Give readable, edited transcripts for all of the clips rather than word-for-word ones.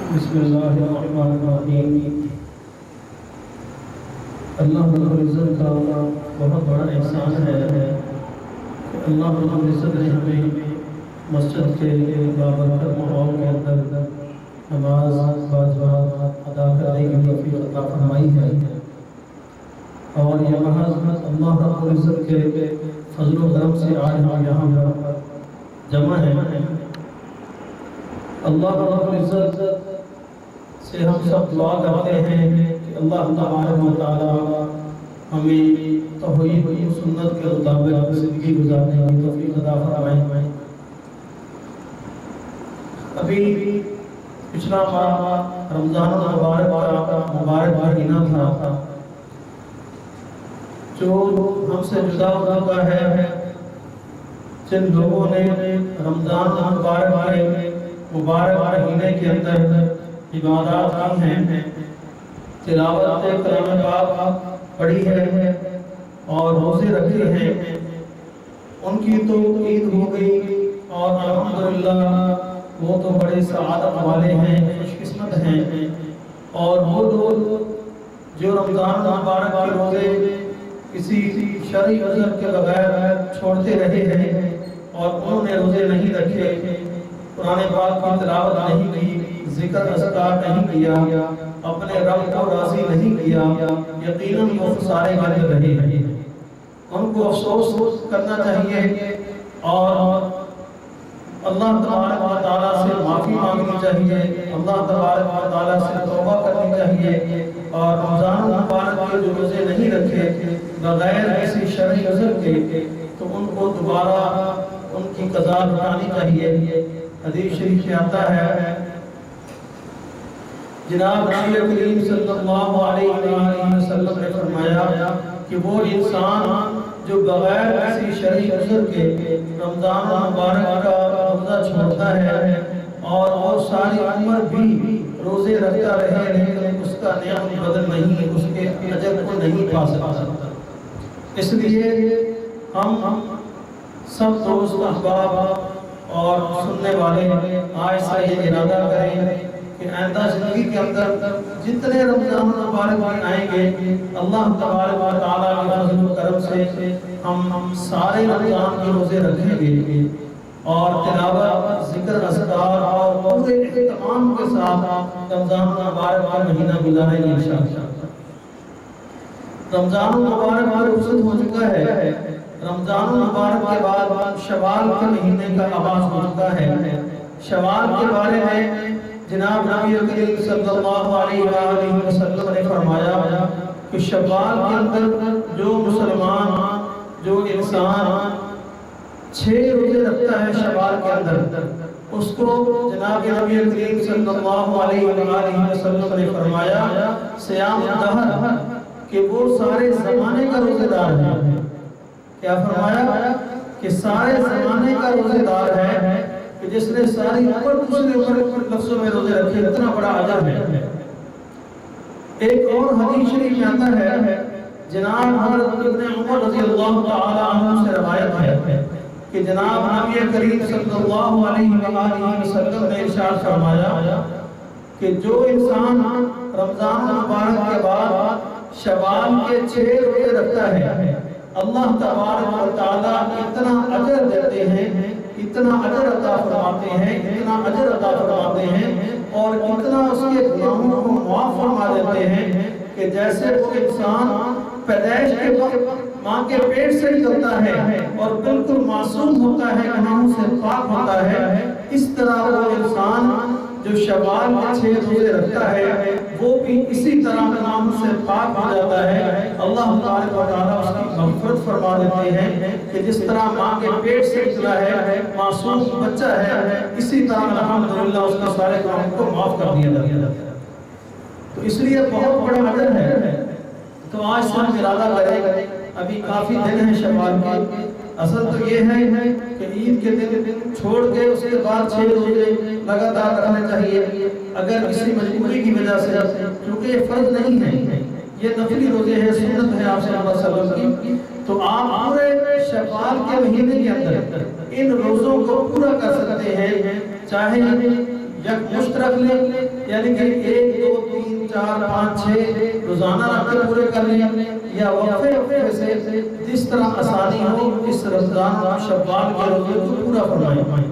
بسم اللہ الرحمن الرحیم۔ اللہ رب العزت کا بہت بڑا احسان ہے کہ اللہ رب العزت نے ہمیں مسجد کے بابرکت ماحول کے اندر نماز باجماعت ادا کرنے کی توفیق عطا فرمائی ہے، اور یہ محض اللہ رب العزت کے فضل و کرم سے آج ہم یہاں پر جمع ہیں۔ اللہ رب العزت سے ہم سب دعا کرتے ہیں کہ اللہ تبارک و تعالی ہمیں توحید و سنت کے مطابق زندگی گزارنے کی توفیق عطا فرمائے۔ ابھی پچھلا ماہ رمضان المبارک کا مبارک مہینہ تھا جو ہم سے جدا ہو چکا ہے۔ جن لوگوں نے رمضان مبارک مہینے کے اندر عبادات کی ہیں، تلاوت کلام پاک پڑھی ہے اور روزے رکھے ہیں، ان کی تو عید ہو گئی، اور الحمدللہ وہ تو بڑے سعادت والے ہیں، خوش قسمت ہیں۔ اور وہ لوگ جو رمضان مبارک کے روزے کسی شرعی عذر کے بغیر چھوڑتے رہے ہیں اور انہوں نے روزے نہیں رکھے، قرآن پاک کی تلاوت نہیں کی، ذکر اذکار نہیں کیا، اپنے رب کو راضی نہیں کیا، یقیناً وہ خسارے والے رہے ہیں۔ ان کو افسوس کرنا چاہیے اور اللہ تبارک و تعالیٰ سے معافی مانگنی چاہیے، اللہ تبارک و تعالیٰ سے توبہ کرنی چاہیے، اور رمضان مبارک کے جو روزے نہیں رکھے بغیر کسی شرعی عذر کے، تو ان کو دوبارہ ان کی قضا لوٹانی چاہیے۔ حدیث شریف میں آتا ہے، جناب نبی کریم صلی اللہ علیہ وآلہ وسلم نے فرمایا کہ وہ انسان جو بغیر کسی شرعی عذر کے رمضان مبارک کا روزہ چھوڑتا ہے اور وہ ساری عمر بھی روزے رکھتا رہے لیکن اس کا نعمت بدل نہیں، اس کے اجر کو نہیں پا سکتا۔ اس لیے ہم سب دوست احباب اور سننے والے آج سے یہ ارادہ کریں کہ آئندہ زندگی کے اندر جتنے رمضان مبارک آئیں گے، اللہ تبارک و تعالیٰ کے فضل و کرم سے ہم سارے رمضان کے روزے رکھیں گے اور تلاوت، ذکر اذکار اور پورے اہتمام کے ساتھ رمضان مبارک کا مہینہ گزاریں گے انشاءاللہ۔ رمضان مبارک رخصت ہو چکا ہے، رمضان مبارک کے بعد شوال کے مہینے کا آغاز ہو چکا ہے۔ شوال کے بارے میں جناب نبی کریم صلی اللہ علیہ وآلہ وسلم نے فرمایا کہ شوال کے اندر جو مسلمان، جو انسان 6 روزے رکھتا ہے شوال کے اندر، اس کو جناب نبی کریم صلی اللہ علیہ وآلہ وسلم نے فرمایا صیام الدہر، کہ وہ سارے زمانے کا روزے دار ہے۔ کیا فرمایا کہ سارے زمانے کا روزے دار ہے، کہ جس نے ساری عمر دوسرے عمر لفظوں میں روزے رکھے، اتنا بڑا اجر ہے۔ ایک اور حدیث شریف میں آتا ہے، جناب حضرت ابن عمر رضی اللہ تعالی عنہ سے روایت ہے کہ جناب نبی کریم صلی اللہ علیہ وآلہ وسلم نے ارشاد فرمایا کہ جو انسان رمضان مبارک کے بعد شوال کے 6 روزے رکھتا ہے، اللہ تبارک و تعالیٰ اتنا اجر دیتے ہیں، اتنا اجر عطا فرماتے ہیں، اتنا اجر عطا فرماتے ہیں، اور اتنا اس کے گناہوں کو معاف فرما دیتے ہیں کہ جیسے وہ انسان پیدائش کے وقت ماں کے پیٹ سے نکلتا ہے اور بالکل معصوم ہوتا ہے، گناہوں سے پاک ہوتا ہے، اس طرح وہ انسان جو شوال کے 6 روزے رکھتا ہے وہ بھی اسی طرح گناہوں سے پاک ہو جاتا ہے۔ اللہ تبارک و تعالیٰ اس کی مغفرت فرما دیتے ہیں کہ جس طرح ماں کے پیٹ سے نکلا ہے، معصوم بچہ ہے، اسی طرح الحمدللہ اس کے سارے گناہوں کو معاف کر دیا جاتا ہے۔ تو اس لیے بہت بڑا اجر ہے۔ تو آج سے ہم ارادہ کریں، ابھی کافی دن ہیں شوال کے، اصل تو یہ ہے کہ عید کے دن چھوڑ کے اس کے بعد 6 روزے لگاتار رکھنا چاہیے۔ اگر کسی مجبوری کی وجہ سے، کیونکہ یہ فرض نہیں ہے، یہ نفلی روزے ہیں، سنت ہے آپ صلی اللہ علیہ وسلم کی، تو آپ پورے شوال کے مہینے کے اندر ان روزوں کو پورا کر سکتے ہیں، چاہے یک مشت رکھ لیں، یعنی کہ 1 2 3 4 5 6 روزانہ رکھ کے پورے کر لیں، یا وقفے سے جس طرح آسانی ہو اس رمضان و شوال کے روزے کو پورا فرمائیں،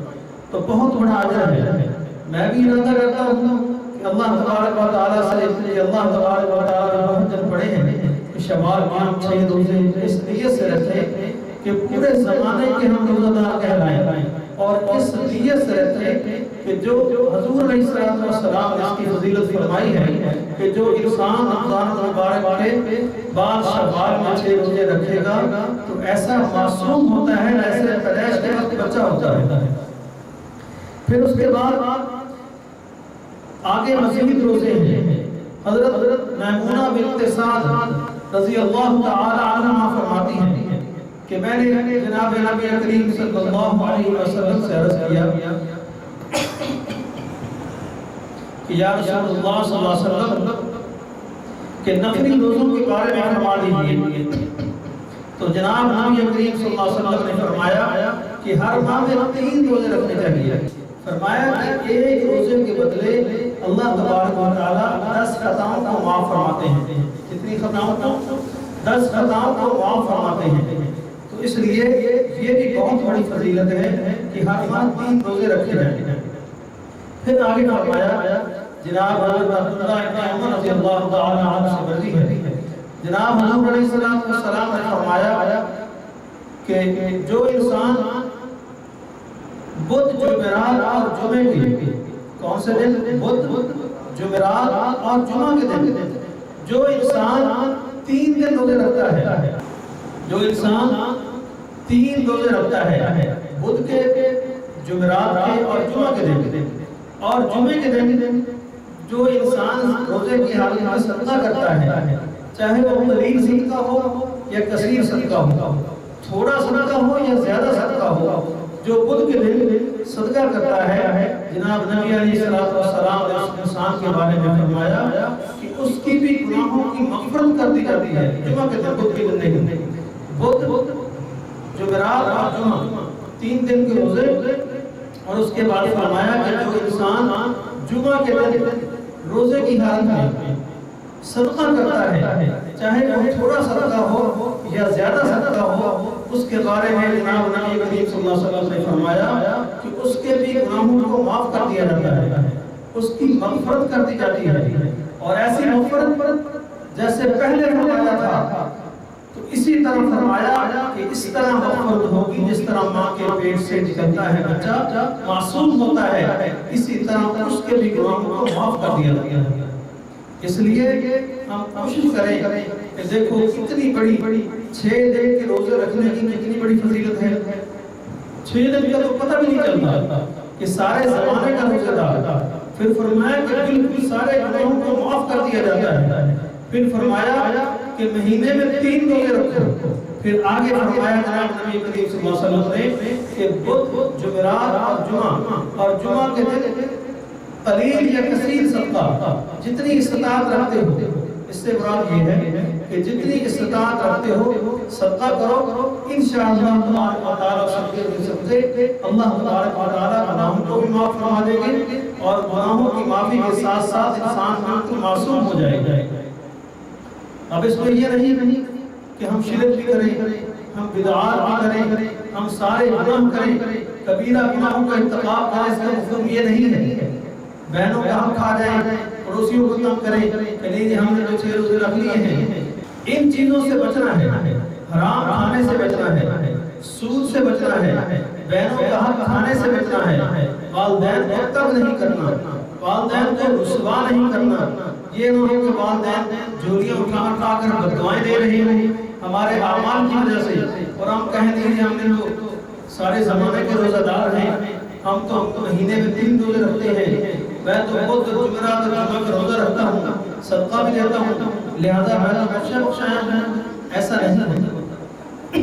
تو بہت بڑا اجر ہے۔ میں بھی ارادہ کرتا ہوں کہ اللہ تبارک و تعالیٰ سے اللہ تبارک و تعالیٰ نے بہت دن پڑھے ہیں کہ شوال کے ہم 6 روزے اس نیت سے رکھیں کہ پورے زمانے کے ہم روزہ دار کہلائیں، اور اس نیت سے رکھیں کہ جو حضور علیہ السلام نے اس کی فضیلت فرمائی ہے کہ جو انسان رمضان مبارک کے بعد شوال میں 6 روزے رکھے گا تو ایسا معصوم ہوتا ہے ایسے پیدائش کے وقت بچہ ہوتا ہے۔ پھر اس کے بعد آگے مزید روزے ہیں۔ حضرت میمونہ بنت سعد رضی اللہ تعالی عنہا فرماتی ہیں کہ میں نے جناب نبی کریم صلی اللہ علیہ وسلم سے عرض کیا کہ یا رسول اللہ صلی اللہ علیہ وسلم کہ نفلی روزوں کے بارے میں فرما دیجیے، تو جناب نبی کریم صلی اللہ علیہ وسلم نے فرمایا کہ ہر ماہ میں 3 روزے رکھنے چاہیے۔ فرمایا کہ ایک روزے کے بدلے اللہ تبارک و تعالیٰ 10 خطاؤں کو معاف فرماتے ہیں۔ کتنی خطاؤں کو؟ 10 خطاؤں کو معاف فرماتے ہیں۔ تو اس لیے یہ بھی بہت بڑی فضیلت ہے کہ ہر ماہ 3 روزے رکھے جائیں۔ پھر آگے فرمایا جناب حضرت عبداللہ ابن عمر رضی اللہ تعالی عنہ سے مروی ہے، جناب حضور علیہ السلام نے فرمایا کہ جو انسان بدھ جمعرات اور جمعے کے کون سے دن؟ بدھ جمعرات اور جمعہ کے دن جو انسان 3 دن روزے رکھتا ہے، جو انسان 3 روزے رکھتا ہے، بدھ کے، جمعرات کے اور جمعہ کے دن، اور جمعے کے دن جو انسان روزے کی حالت میں صدقہ کرتا ہے، چاہے وہ قلیل صدقہ ہو یا کثیر صدقہ ہو، تھوڑا صدقہ ہو یا زیادہ صدقہ ہو، جو بدھ کے دن صدقہ کرتا ہے، جناب نبی علیہ السلام نے اس انسان کے بارے میں فرمایا کہ اس کی بھی گناہوں کی مغفرت کر دی جاتی ہے۔ جمعہ کے دن، بدھ کے دن نہیں، بدھ جمعرات اور جمعہ 3 دن کے روزے، اور اس کے بعد فرمایا کہ جو انسان جمعہ کے دن روزے کی حالت میں صدقہ کرتا ہے، چاہے وہ تھوڑا صدقہ ہو یا زیادہ صدقہ ہو، اس کے بارے میں جناب نبی کریم صلی اللہ علیہ وسلم نے فرمایا کہ اس کے بھی گناہوں کو معاف کر دیا جاتا ہے، اس کی مغفرت کر دی جاتی ہے، اور ایسی مغفرت جیسے پہلے فرمایا تھا تو اسی طرح فرمایا کہ اس طرح مغفرت ہوگی جس طرح ماں کے پیٹ سے نکلتا ہے بچہ معصوم ہوتا ہے، اسی طرح اس کے بھی گناہوں کو معاف کر دیا جاتا ہے۔ اس لیے ہم کوشش کریں کہ دیکھو کتنی بڑی 6 دن کے روزے رکھنے کی کتنی بڑی فضیلت ہے۔ 6 دن کا تو پتہ بھی نہیں چلتا کہ سارے زمانے کا روزہ دار، پھر فرمایا کہ بالکل سارے گناہوں کو معاف کر دیا جاتا ہے، پھر فرمایا کہ مہینے میں 3 روزے رکھو، پھر آگے فرمایا جناب نبی کریم صلی اللہ علیہ وسلم نے کہ بدھ جمعرات اور جمعہ کے دن قلیل یا کثیر صدقہ جتنی استطاعت رکھتے ہو، اس سے مراد یہ ہے کہ جتنی استطاعت رکھتے ہو صدقہ کرو، انشاءاللہ تبارک و تعالیٰ سے اللہ تبارک و تعالیٰ گناہوں کو بھی معاف فرما دیں گے، اور گناہوں کی معافی کے ساتھ ساتھ انسان بالکل معصوم ہو جائے گا۔ اب اس میں یہ نہیں کہ ہم شرک بھی کریں، ہم بدعات بھی کریں، ہم سارے گناہ کریں، کبیرہ گناہوں کا ارتکاب کریں، اس کا مفہوم یہ نہیں ہے۔ بہنوں کا حق کھا جائیں، پڑوسیوں کو تنگ کریں کہ نہیں ہم نے جو 6 روزے رکھ لیے ہیں، ان چیزوں سے بچنا ہے، حرام کھانے سے بچنا ہے، سود سے بچنا ہے، بہنوں کا حق کھانے سے بچنا ہے، والدین کو تنگ نہیں کرنا، والدین کو رسوا نہیں کرنا۔ یہ نہ ہو کہ والدین جھولیاں اٹھا کر بددعائیں دے رہے ہیں ہمارے اعمال کی وجہ سے، اور ہم کہیں نہیں ہم نے تو سارے زمانے کے روزہ دار ہیں، ہم تو مہینے میں 3 روزے رکھتے ہیں، میں تو خود جمعرات اور جمعہ کا روزہ رکھتا ہوں، صدقہ بھی دیتا ہوں، لہذا میں تو بخشایا ہوں۔ ایسا نہیں ہے۔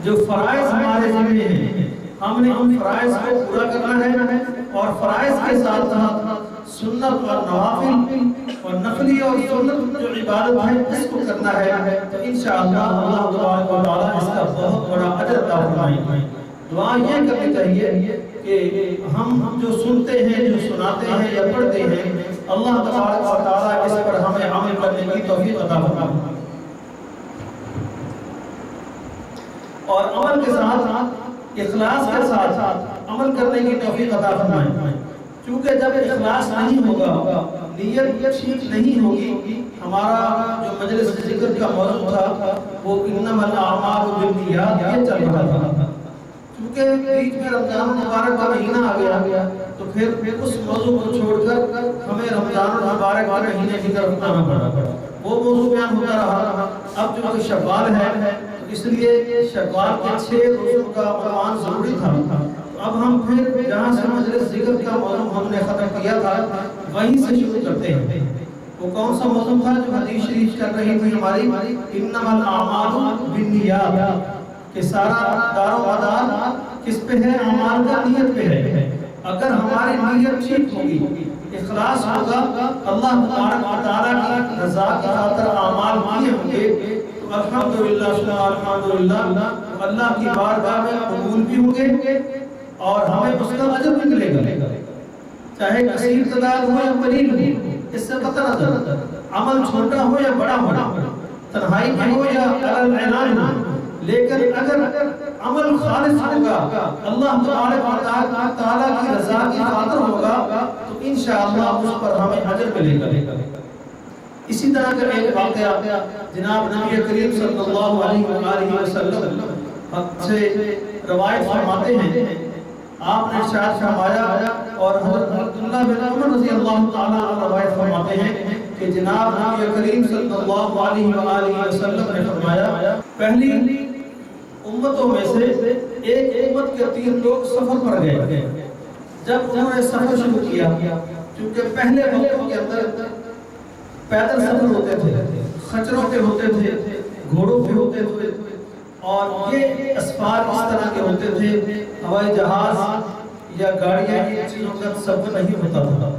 جو فرائض ہمارے ذمہ ہیں، ہم نے ان فرائض کو پورا کرنا ہے، اور فرائض کے ساتھ ساتھ سنت اور نوافل اور نفلی اور سنت جو عبادت ہے اس کو کرنا ہے، تو انشاءاللہ اللہ تبارک و تعالیٰ اس کا بہت بڑا اجر عطا فرمائیں گے۔ دعا یہ کرنی چاہیے کہ کہ ہم جو سنتے ہیں، جو سناتے ہیں یا پڑھتے ہیں، اللہ تبارک و تعالیٰ اس پر ہمیں عمل کرنے کی توفیق عطا فرمائے، اور عمل کے ساتھ اخلاص کے ساتھ عمل کرنے کی توفیق عطا فرمائے۔ چونکہ جب اخلاص نہیں ہوگا، نیت ٹھیک نہیں ہوگی، ہمارا جو مجلس ذکر کا موضوع تھا وہ انما الاعمال بالنیات یہ چل رہا تھا، کیونکہ بیچ میں رمضان المبارک کا مہینہ آ گیا تو پھر اس موضوع کو چھوڑ کر ہمیں رمضان المبارک کے مہینے کی طرف آنا پڑا، وہ موضوع بیان ہوتا رہا۔ اب جو شوال ہے اس لیے شوال کے 6 روزوں کا عنوان ضروری تھا، اب ہم پھر جہاں سے مجلس ذکر کا موضوع ہم نے ختم کیا تھا وہیں سے شروع کرتے ہیں۔ وہ کون سا موضوع تھا جو حدیث شریف چل رہی تھی ہماری، انما الاعمال بالنیات، کہ سارا دار و مدار کس پہ ہے؟ اعمال کا، نیت پہ ہے۔ اگر ہماری نیت ٹھیک ہوگی، اخلاص ہوگا، اللہ تبارک و تعالیٰ کی رضا کی خاطر اعمال کیے ہوں گے تو الحمدللہ ثم الحمدللہ اللہ کی بارگاہ میں قبول بھی ہوں گے اور ہمیں اس کا اجر بھی ملے گا، چاہے کثیر تعداد ہو یا قلیل ہو، اس سے پتہ نہ چلتا عمل چھوٹا ہو یا بڑا ہو، تنہائی میں ہو یا اعلان ہو، لیکن اگر عمل خالص ہوگا، اللہ تبارک و تعالیٰ کی رضا کی خاطر ہوگا تو انشاءاللہ اس پر ہمیں اجر ملے گا۔ اسی طرح کا ایک واقعہ جناب نبی کریم صلی اللہ علیہ وآلہ وسلم سے روایت فرماتے ہیں، آپ نے ارشاد فرمایا، اور حضرت عبداللہ بن عمر رضی اللہ تعالیٰ عنہ روایت فرماتے ہیں کہ جناب نبی کریم صلی اللہ علیہ وآلہ وسلم نے فرمایا، پہلی امتوں میں سے ایک امت کے 3 لوگ سفر پر گئے۔ جب انہوں نے سفر شروع کیا، کیونکہ پہلے وقتوں کے اندر پیدل سفر ہوتے تھے، خچروں کے ہوتے تھے، گھوڑوں کے ہوتے تھے، اور یہ اسفار اس طرح کے ہوتے تھے، ہوائی جہاز یا گاڑیاں یہ چیزوں کا سفر نہیں ہوتا تھا،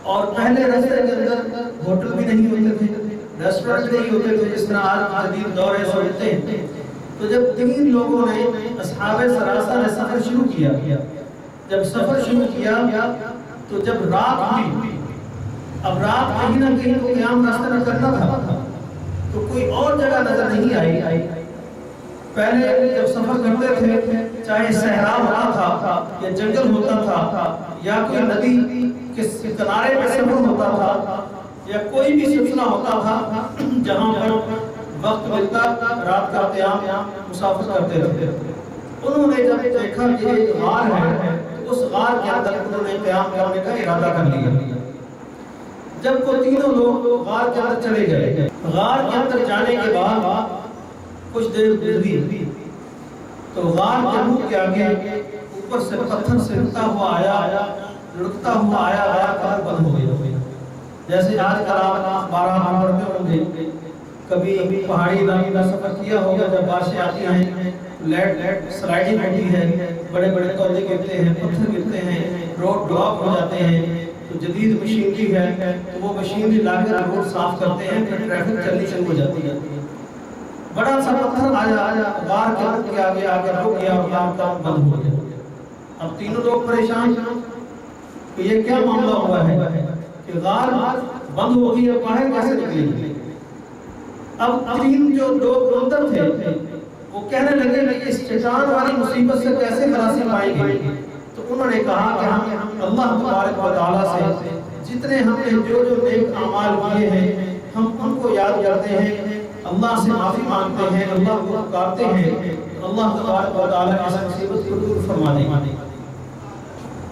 اور پہلے راستے کے اندر ہوٹل بھی نہیں ہوتے تھے، ریسٹورنٹ نہیں ہوتے تھے جس طرح آج جدید دور ہے ہوتے ہیں۔ تو جب 3 لوگوں نے اصحاب سراسہ نے سفر شروع کیا، جب سفر شروع کیا تو جب رات ہوئی، اب رات کہیں نہ کہیں کو قیام راستے میں کرنا تھا تو کوئی اور جگہ نظر نہیں آئی۔ پہلے جب سفر کرتے تھے چاہے صحرا ہوتا تھا یا جنگل ہوتا تھا یا کوئی ندی کے کنارے پہ سفر ہوتا تھا یا کوئی بھی سلسلہ ہوتا تھا جہاں پر وقت ملتا رات کا قیام مسافر کرتے تھے، انہوں نے جب دیکھا کہ ایک غار ہے تو اس غار کے اندر انہوں نے قیام کرنے کا ارادہ کر لیا۔ جب وہ 3 لوگ غار کے اندر چلے گئے، غار کے اندر جانے کے بعد کچھ دیر گزری تو غار کے منہ کے آگے اوپر سے پتھر سے لڑکتا ہوا آیا قبر بند ہو گئی۔ جیسے آج کل آپ اخبارات میں پڑھتے ہوں گے، کبھی پہاڑی علاقے کا سفر کیا ہوگا، جب بارشیں آتی ہیں لیٹ سلائڈنگ ہوتی ہے، بڑے بڑے تولے گرتے ہیں، پتھر گرتے ہیں، روڈ بلاک ہو جاتے ہیں، تو جدید مشینری ہے تو وہ مشینری لا کر روڈ صاف کرتے ہیں، پھر ٹریفک چلنی شروع ہو جاتی ہے۔ بڑا سا پتھر آیا غار کے آگے رک گیا اور غار کا بند ہو گیا۔ اب 3 لوگ پریشان کہ یہ کیا معاملہ ہوا ہے کہ غار بند ہو گئی، اب باہر کیسے نکلیں؟ اب 3 جو لوگ اندر تھے وہ کہنے لگے کہ اس چٹان والی مصیبت سے کیسے خلاصی پائیں گے؟ تو انہوں نے کہا کہ ہم اللہ تبارک و تعالیٰ سے جتنے ہم نے جو نیک اعمال کیے ہیں ہم ان کو یاد کرتے ہیں، اللہ سے معافی مانگتے ہیں، اللہ کو پکارتے ہیں، اللہ تبارک و تعالیٰ اس مصیبت کو دور فرما دے۔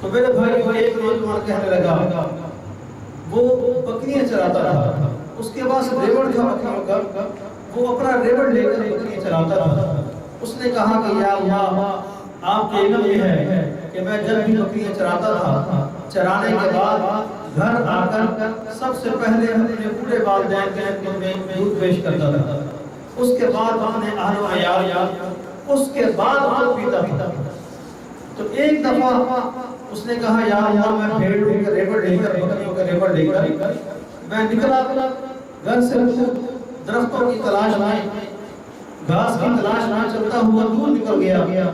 تو میرے بھائی وہ ایک نوجوان کہنے لگا، وہ بکریاں چراتا تھا، اس کے پاس ریوڑ تھا بکریوں کا، وہ اپنا ریوڑ لے کر بکریاں چراتا تھا۔ اس نے کہا کہ یا اللہ، آپ کے علم یہ ہے کہ میں جب بھی بکریاں چراتا تھا، چرانے کے بعد گھر آ کر سب سے پہلے اپنے پورے والدین کے خدمت میں دودھ پیش کرتا تھا، اس کے بعد اپنے اہل و عیال، اس کے بعد خود پیتا تھا۔ تو ایک دفعہ اس نے کہا یا اللہ، میں بھیڑوں کے ریوڑ لے کر، بکریوں کے ریوڑ لے کر میں نکلا گھر سے، درختوں کی تلاش میں، گھاس کی تلاش میں چلتا ہوا دور نکل گیا۔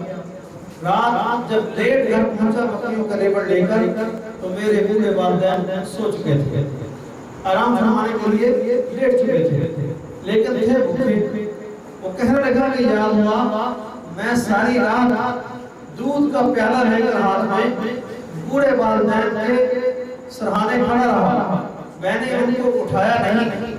رات جب لیٹ گھر پہنچا بکریوں کا لیبر لے کر تو میرے بوڑھے والدین سو چکے تھے، آرام فرمانے کے لیے لیٹ چکے تھے، لیکن تھے بھوکے۔ وہ کہنے لگا کہ یا اللہ میں ساری رات دودھ کا پیالہ لے کر ہاتھ میں بوڑھے والدین کے سرہانے کھڑا رہا، میں نے ان کو اٹھایا نہیں،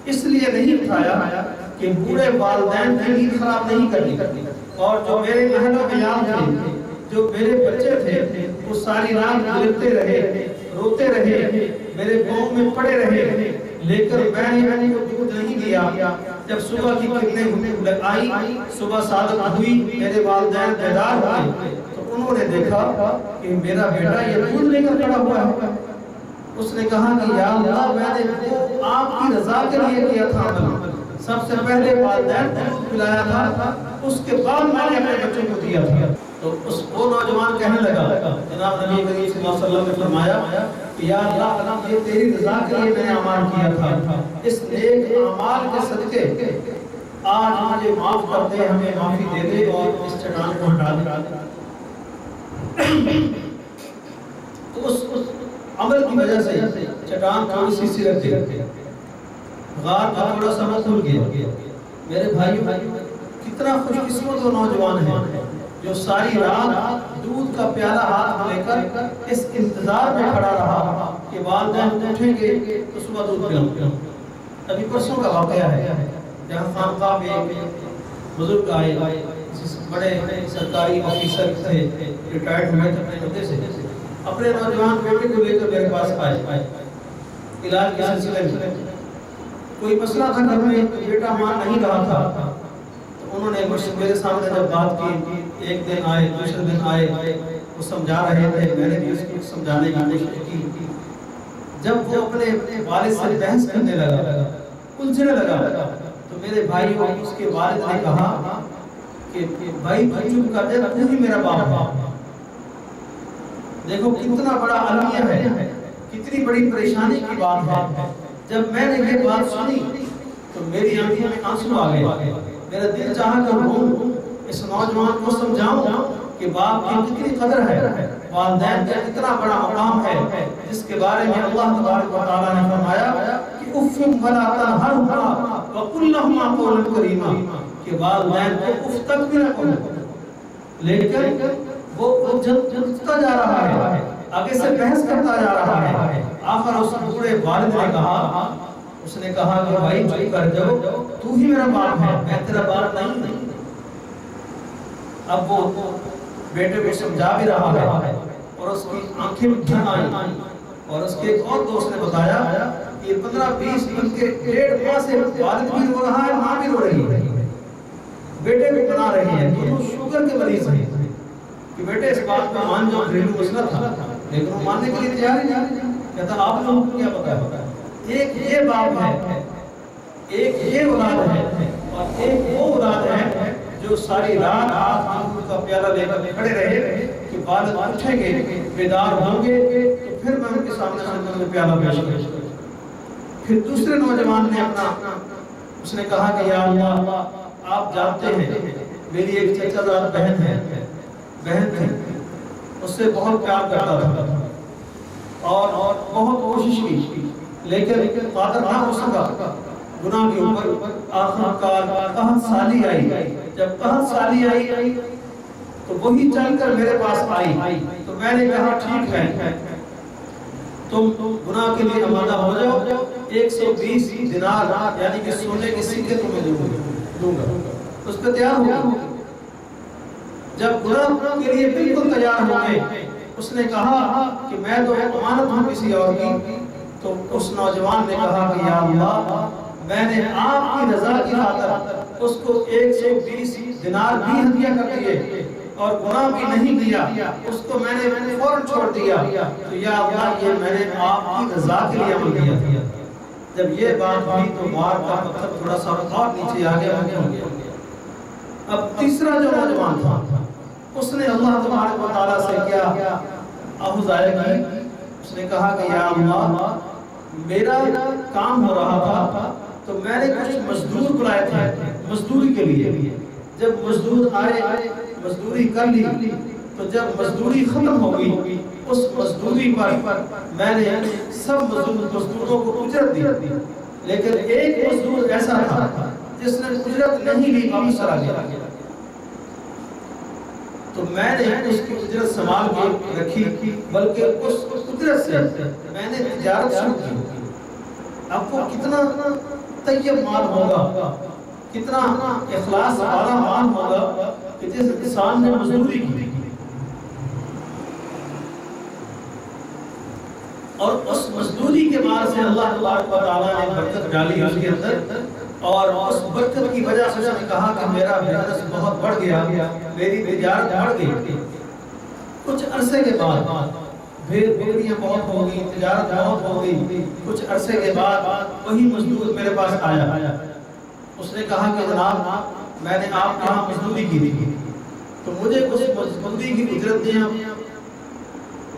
اس لیے نہیں اٹھایا کہ بوڑھے والدین کی نیند خراب نہیں کرنی، اور جو میرے اہل و عیال تھے، جو میرے بچے تھے، وہ ساری رات گرتے رہے، روتے رہے، میرے پاؤں میں پڑے رہے، لیکن میں نے ان کو دودھ نہیں دیا۔ جب صبح کی کرنیں آئی، صبح صادق ہوئی، میرے والدین بیدار ہوئے تو انہوں نے دیکھا کہ میرا بیٹا یہ دودھ لے کر کھڑا ہوا ہے۔ اس نے کہا کہ یا اللہ میں نے وہ آپ کی رضا کے لیے کیا تھا عمل، سب سے پہلے والدین کو دودھ پلایا تھا، اس کے بعد میں نے اپنے بچوں کو دیا تھا۔ تو وہ نوجوان کہنے لگا، جناب نبی کریم صلی اللہ علیہ وسلم نے فرمایا کہ یا اللہ یہ تیری رضا کے لیے میں نے اعمال کیا تھا، اس نیک اعمال کے صدقے آج مجھے معاف کر دے، ہمیں معافی دے دے اور اس چٹان کو ہٹا دے۔ تو اس عمل کی وجہ سے چٹان تھوڑی سی سرک گئی، غار کا تھوڑا سا کھل گیا۔ میرے بھائیو کتنا خوش قسمت وہ نوجوان ہے جو ساری رات دودھ کا پیالہ ہاتھ میں لے کر اس انتظار میں کھڑا رہا کہ والدین اٹھیں گے تو صبح دودھ پلاؤں گا۔ ابھی پرسوں کا واقعہ ہے جہاں خانقاہ میں ایک بزرگ آئے، بڑے سرکاری آفیسر تھے، ریٹائرڈ ہوئے تھے اپنے عہدے سے، اپنے نوجوان بیٹے کو لے کر میرے پاس آئے علاج کے سلسلے میں۔ کوئی مسئلہ تھا گھر میں، بیٹا مان نہیں رہا تھا، تو انہوں نے میرے سامنے جب بات کی، ایک دن آئے، دوسرے دن آئے، وہ سمجھا رہے تھے، میں نے بھی اس کو سمجھانے کی کوشش کی۔ جب وہ اپنے والد سے بحث کرنے لگا، الجھنے لگا، تو میرے بھائی اور اس کے والد نے کہا کہ بھائی تو چپ کر دے، تو ہی میرا باپ ہے۔ دیکھو کتنا بڑا المیہ ہے، کتنی بڑی پریشانی کی بات ہے۔ جب میں نے یہ بات سنی تو میری آنکھوں میں آنسو آ گئے، میرا دل چاہا کہ ہوں اس نوجوان کو سمجھاؤں کہ باپ کی کتنی قدر ہے، والدین کا کتنا بڑا مقام ہے، جس کے بارے میں اللہ تبارک و تعالیٰ نے فرمایا کہ اف ولا تنہرہما وقل لہما قولا کریما، کہ والدین کو اف تک بھی نہ کہو، لیکن وہ جلتا جا رہا ہے، آگے سے بحث کرتا جا رہا ہے۔ آخر اس بوڑھے والد نے کہا، اس نے کہا کہ بھائی چپ کر جاؤ، تو ہی میرا باپ ہے، میں تیرا باپ نہیں۔ اب وہ بیٹے کو سمجھا بھی رہا ہے اور اس کی آنکھیں بھر آئیں، اور اس کے ایک اور دوست نے بتایا کہ 15-20 دن کے 1.5 ماہ سے والد بھی رو رہا ہے، ماں بھی رو رہی ہے، بیٹے بھی بنا رہے ہیں، دونوں شوگر کے مریض ہیں کہ بیٹے اس بات میں مان جاؤ، گھریلو مسئلہ تھا، لیکن وہ ماننے کے لیے تیار ہی نہیں۔ کہتا آپ لوگوں کو کیا پتا ہے، ایک یہ باپ ہے، ایک یہ اولاد ہے، اور ایک وہ اولاد ہے جو ساری رات دودھ کا پیالہ لے کر کھڑے رہے کہ والد اٹھیں گے، بیدار ہوں گے تو پھر میں ان کے سامنے سے پیالہ پیش کروں۔ پھر دوسرے نوجوان نے اس نے کہا کہ یا اللہ آپ جانتے ہیں میری ایک چچا زاد بہن تھی، اس سے بہت پیار کرتا تھا اور بہت کوشش کی، لیکن قادر نہ ہو سکا گناہ کے اوپر۔ آخر کار قحط سالی آئی، جب قحط سالی آئی تو وہی چل کر میرے پاس آئی، تو میں نے کہا ٹھیک ہے تم گناہ کے لیے آمادہ ہو جاؤ، 120 دینار یعنی کہ سونے کے سکے تمہیں دوں گا۔ اس پہ تیار ہو گئی۔ جب گناہ کے لیے بالکل تیار ہو گئے، اس نے کہا کہ میں تو امانت ہوں کسی اور کی، تو اس نوجوان نے کہا کہ یا اللہ میں نے آپ کی رضا کی خاطر اس کو 120 دینار بھی ہدیہ کر دیے اور گناہ بھی نہیں دیا، اس کو میں نے فوراً چھوڑ دیا، تو یا اللہ یہ میں نے آپ کی رضا کے لیے عمل کیا۔ جب یہ بات ہوئی تو غار کا پتھر تھوڑا سا اور نیچے آ گیا۔ اب تیسرا جو نوجوان تھا اس نے اللہ تبارک و تعالیٰ سے کیا آہوز آئے کی، اس نے کہا کہ یا اللہ میرا کام ہو رہا تھا تو میں نے کچھ مزدور بلائے تھے مزدوری کے لیے، جب مزدور آئے مزدوری کر لی تو جب مزدوری ختم ہوگی اس مزدوری پر میں نے سب مزدوروں کو اجرت دی، لیکن ایک مزدور ایسا تھا جس نے اجرت نہیں لی، واپس چلا گیا، تو میں نے اس کی اجرت سنبھال کے رکھی، بلکہ اس اجرت سے میں نے تجارت شروع کی۔ اب وہ کتنا طیب مال ہوگا، کتنا اخلاص والا مال ہوگا کہ جس انسان نے مزدوری کی اور اس مزدوری کے مال سے اللہ تبارک و تعالیٰ نے برکت ڈالی اس کے اندر، اور اس برکت کی وجہ سے اس نے کہا کہ میرا بزنس بہت بڑھ گیا، میری تجارت بڑھ گئی۔ کچھ عرصے کے بعد بھیڑ بکریاں بہت ہو گئی، تجارت بہت ہو گئی، کچھ عرصے کے بعد وہی مزدور میرے پاس آیا، اس نے کہا کہ جناب میں نے آپ کے یہاں مزدوری کی تھی تو مجھے اس مزدوری کی اجرت دیں۔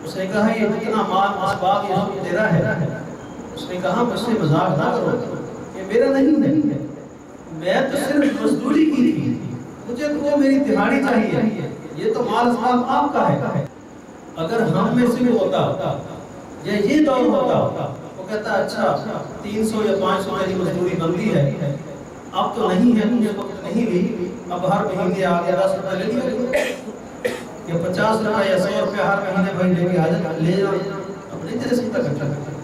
اس نے کہا یہ جتنا مال اسباب یہ سب تیرا ہے۔ اس نے کہا مجھ سے مذاق نہ کرو، یہ میرا نہیں ہے، میں تو صرف مزدوری کی تھی، مجھے تو وہ میری دہاڑی چاہیے، یہ تو مال اسباب آپ کا ہے۔ اگر ہم میں سے ہوتا یا یہ دور ہوتا، وہ کہتا اچھا 300 یا 500 کی مزدوری بنتی ہے، اب تو نہیں ہے، اس وقت نہیں لی، اب ہر مہینے آگے 10 روپے لے لیے یا 50 روپے یا 100 روپے ہر مہینے بھائی لے کے آ جائے لے جاؤ، اپنی طرح سے تک اچھا کرتا۔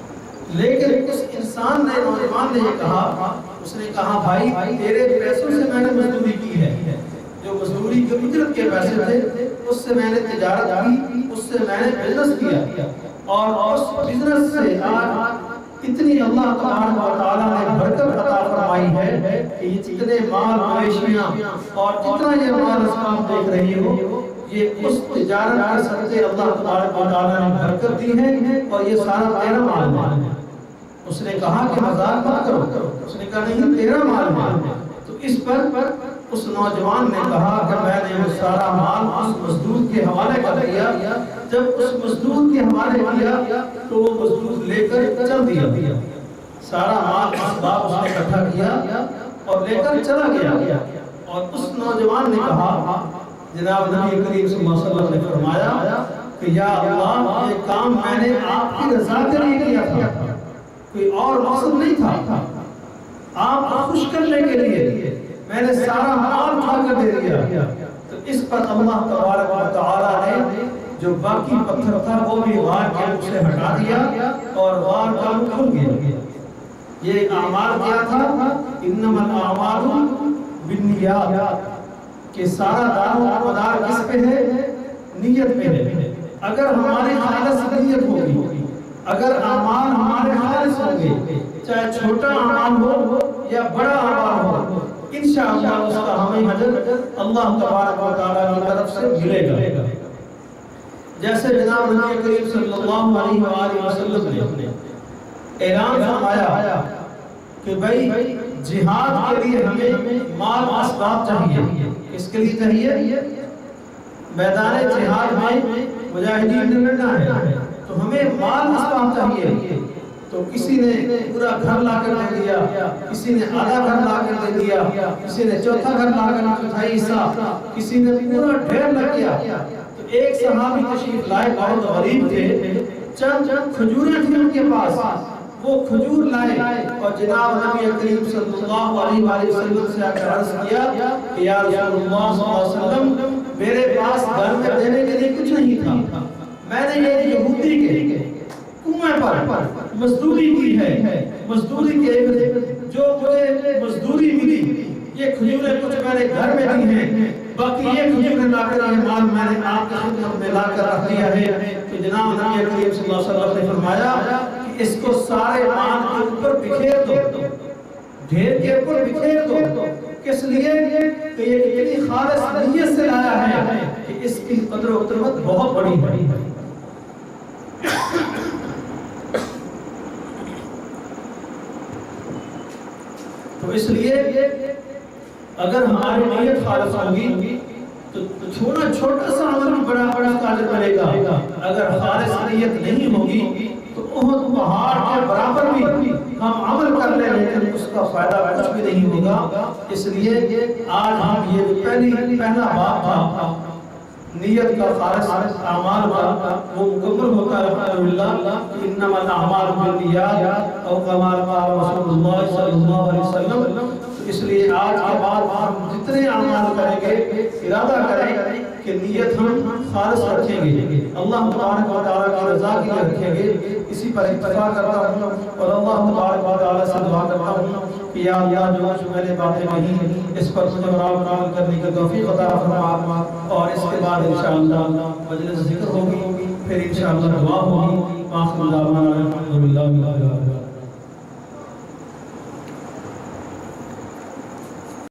لیکن اس انسان نے، نوجوان نے یہ کہا، اس نے کہا بھائی تیرے پیسوں سے میں نے مزدوری کی ہے، جو مزدوری کے اجرت کے پیسے تھے اس سے میں نے تجارت کی، اس سے میں نے بزنس کیا، اور اس بزنس سے آج اتنی اللہ تبارک و تعالیٰ نے برکت عطا فرمائی ہے کہ یہ جتنے مال مویشیاں اور جتنا یہ مال اسباب دیکھ رہی ہو، یہ اس تجارت کے صدقے اللہ تبارک و تعالیٰ نے برکت دی ہے، اور یہ سارا تیرا مال ہے۔ اس نے کہا کہ مذاق مت کرو، اس نے کہا نہیں تیرا مال ہے۔ تو اس پر اس نوجوان نے کہا کہ میں نے وہ سارا مال اس مزدور کے حوالے کر دیا۔ جب اس مزدور کے حوالے کیا تو وہ مزدور لے کر چل دیا، سارا مال اسباب اس نے اکٹھا کیا اور لے کر چلا گیا۔ اور اس نوجوان نے کہا، جناب نبی کریم صلی اللہ علیہ وسلم نے فرمایا کہ یا اللہ یہ کام میں نے آپ کی رضا کے لیے کیا تھا، کوئی اور مقصد نہیں تھا، آپ کو خوش کرنے کے لیے میں نے سارا مال اٹھا کر دے دیا۔ تو اس پر اللہ تبارک و تعالیٰ نے جو باقی پتھر تھا وہ بھی غار کے منہ سے ہٹا دیا اور غار کا منہ کھل گیا۔ یہ اعمال کیا تھا؟ انما الاعمال بالنیات، کہ سارا دار و مدار کس پہ ہے؟ نیت پہ ہے۔ اگر ہماری خالص نیت ہوگی، اگر اعمال ہمارے خالص ہوں گے، چاہے چھوٹا اعمال ہو یا بڑا اعمال ہو، انشاءاللہ اس کا ہمیں اجر اللہ تبارک و تعالیٰ کی طرف سے ملے گا۔ جیسے جناب نبی کریم صلی اللہ علیہ وآلہ وسلم نے اعلان فرمایا کہ بھائی جہاد کے لیے ہمیں مال اسباب چاہیے۔ کس کے لیے چاہیے؟ میدان جہاد میں مجاہدین نے لڑنا ہے تو ہمیں مال اسباب چاہیے۔ تو کسی نے پورا گھر لا کر دے دیا، کسی نے آدھا گھر لا کر دے دیا، کسی نے چوتھا گھر لا کر چوتھائی حصہ، کسی نے پورا ڈھیر لگ گیا۔ تو ایک صحابی تشریف لائے، بہت غریب تھے، چند کھجوریں تھیں ان کے پاس، وہ کھجور لائے اور جناب نبی کریم صلی اللہ علیہ وآلہ وسلم سے آ کر عرض کیا کہ یا رسول اللہ صلی اللہ علیہ وسلم میرے پاس گھر میں دینے کے لیے کچھ نہیں تھا، میں نے یہ یہودی کے کنویں پر مزدوری کی ہے، مزدوری کے جو مجھے مزدوری ملی یہ کھجوریں کچھ میں نے گھر میں دی ہیں، باقی یہ کھجوریں لا کر یہ مال میں نے آپ کی خدمت میں لا کر رکھ دیا ہے۔ تو جناب نبی کریم صلی اللہ علیہ وسلم نے فرمایا کہ اس کو سارے مال کے اوپر بکھیر دو، ڈھیر کے اوپر بکھیر دو۔ کس لیے؟ کہ یہ اتنی خالص نیت سے لایا ہے کہ اس کی قدر و قیمت بہت بڑی ہے۔ تو اس لیے اگر ہماری نیت خالص ہوگی تو چھوٹا سا عمل بھی بڑا کا اجر ملے گا۔ اگر خالص نیت نہیں ہوگی تو احد پہاڑ کے برابر بھی ہم عمل کر لیں لیکن اس کا فائدہ کچھ بھی نہیں ہوگا۔ اس لیے آج ہم یہ پہلا باب تھا نیت کا خالص اعمال کا وہ مکمل ہوتا ہے الحمدللہ انما الاعمال بالنیات او کما قال رسول اللہ صلی اللہ علیہ وسلم. اس لیے آج کے بعد ہم جتنے اعمال کریں گے ارادہ کریں کہ نیت ہم خالص رکھیں گے، اللہ تبارک و تعالیٰ کی رضا کے لیے رکھیں گے. اسی پر اتفاق کرتا ہوں اور اللہ تبارک و تعالیٰ سے دعا کرتا ہوں کہ یا اللہ جو میں نے باتیں کہیں اس پر مجھے عمل کرنے کی توفیق عطا فرما، اور اس کے بعد انشاءاللہ مجلس ذکر ہوگی، پھر انشاءاللہ دعا ہوگی. آخر دعوانا الحمدللہ.